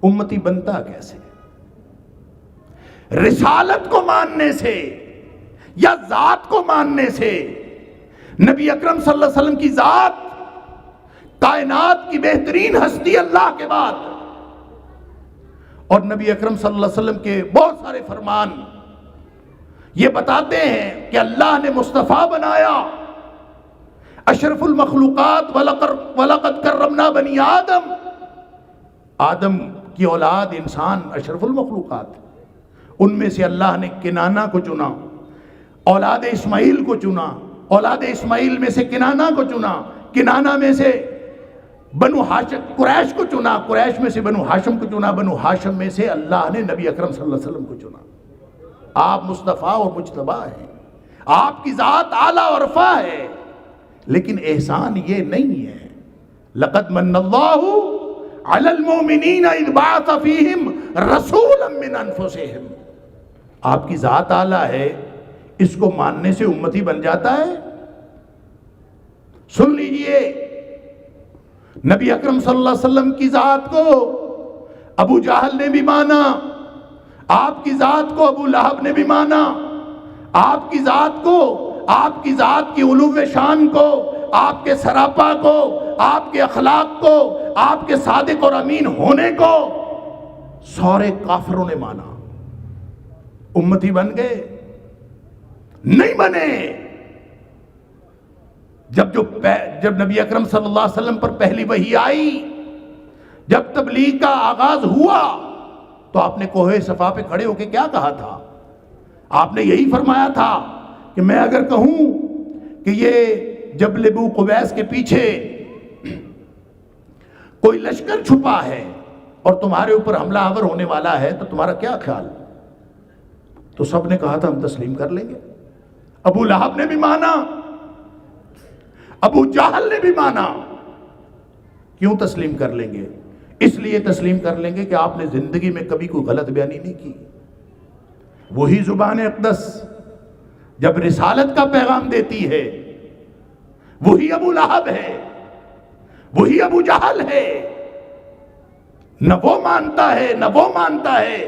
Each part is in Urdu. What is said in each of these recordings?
امتی بنتا کیسے؟ رسالت کو ماننے سے یا ذات کو ماننے سے؟ نبی اکرم صلی اللہ علیہ وسلم کی ذات کائنات کی بہترین ہستی اللہ کے بعد، اور نبی اکرم صلی اللہ علیہ وسلم کے بہت سارے فرمان یہ بتاتے ہیں کہ اللہ نے مصطفیٰ بنایا، اشرف المخلوقات، وَلَقَدْ كَرَّمْنَا بَنِي آدم، آدم کی اولاد انسان اشرف المخلوقات، ان میں سے اللہ نے کنانہ کو چنا، اولاد اسماعیل کو چنا، اولاد اسماعیل میں سے کنانہ کو چنا، کنانہ میں سے بنو ہاشم قریش کو چنا، قریش میں سے بنو ہاشم کو چنا، بنو ہاشم میں سے اللہ نے نبی اکرم صلی اللہ علیہ وسلم کو چنا۔ آپ مصطفیٰ اور مجتبیٰ ہیں، آپ کی ذات اعلیٰ اور رفع ہے، لیکن احسان یہ نہیں ہے لقد من اللہ علی المؤمنین اذ بعث فیہم رسولا من انفسہم۔ آپ کی ذات اعلیٰ ہے، اس کو ماننے سے امتی بن جاتا ہے؟ سن لیجئے، نبی اکرم صلی اللہ علیہ وسلم کی ذات کو ابو جہل نے بھی مانا، آپ کی ذات کو ابو لہب نے بھی مانا، آپ کی ذات کو، آپ کی ذات کی علو شان کو، آپ کے سراپا کو، آپ کے اخلاق کو، آپ کے صادق اور امین ہونے کو سارے کافروں نے مانا۔ امتی بن گئے؟ نہیں بنے۔ جب نبی اکرم صلی اللہ علیہ وسلم پر پہلی وحی آئی، جب تبلیغ کا آغاز ہوا، تو آپ نے کوہ صفا پہ کھڑے ہو کے کیا کہا تھا؟ آپ نے یہی فرمایا تھا کہ میں اگر کہوں کہ یہ جبل ابو قبیس کے پیچھے کوئی لشکر چھپا ہے اور تمہارے اوپر حملہ آور ہونے والا ہے تو تمہارا کیا خیال؟ تو سب نے کہا تھا ہم تسلیم کر لیں گے۔ ابو لہب نے بھی مانا، ابو جہل نے بھی مانا۔ کیوں تسلیم کر لیں گے؟ اس لیے تسلیم کر لیں گے کہ آپ نے زندگی میں کبھی کوئی غلط بیانی نہیں کی۔ وہی زبان اقدس جب رسالت کا پیغام دیتی ہے، وہی ابو لہب ہے، وہی ابو جہل ہے، نہ وہ مانتا ہے نہ وہ مانتا ہے۔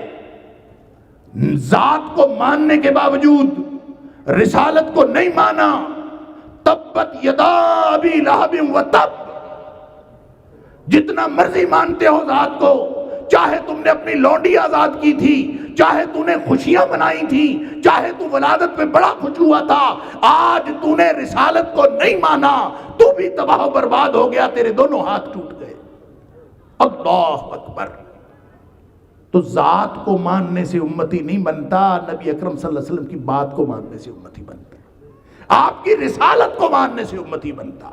ذات کو ماننے کے باوجود رسالت کو نہیں مانا۔ تبت یدا ابی لہب وتب، جتنا مرضی مانتے ہو ذات کو، چاہے تم نے اپنی لونڈی آزاد کی تھی، چاہے تو نے خوشیاں منائی تھی، چاہے تو ولادت میں بڑا خوش ہوا تھا، آج تو نے رسالت کو نہیں مانا، تو بھی تباہ و برباد ہو گیا، تیرے دونوں ہاتھ ٹوٹ گئے۔ اللہ اکبر۔ تو ذات کو ماننے سے امتی نہیں بنتا، نبی اکرم صلی اللہ علیہ وسلم کی بات کو ماننے سے امتی بنتا، آپ کی رسالت کو ماننے سے امتی بنتا۔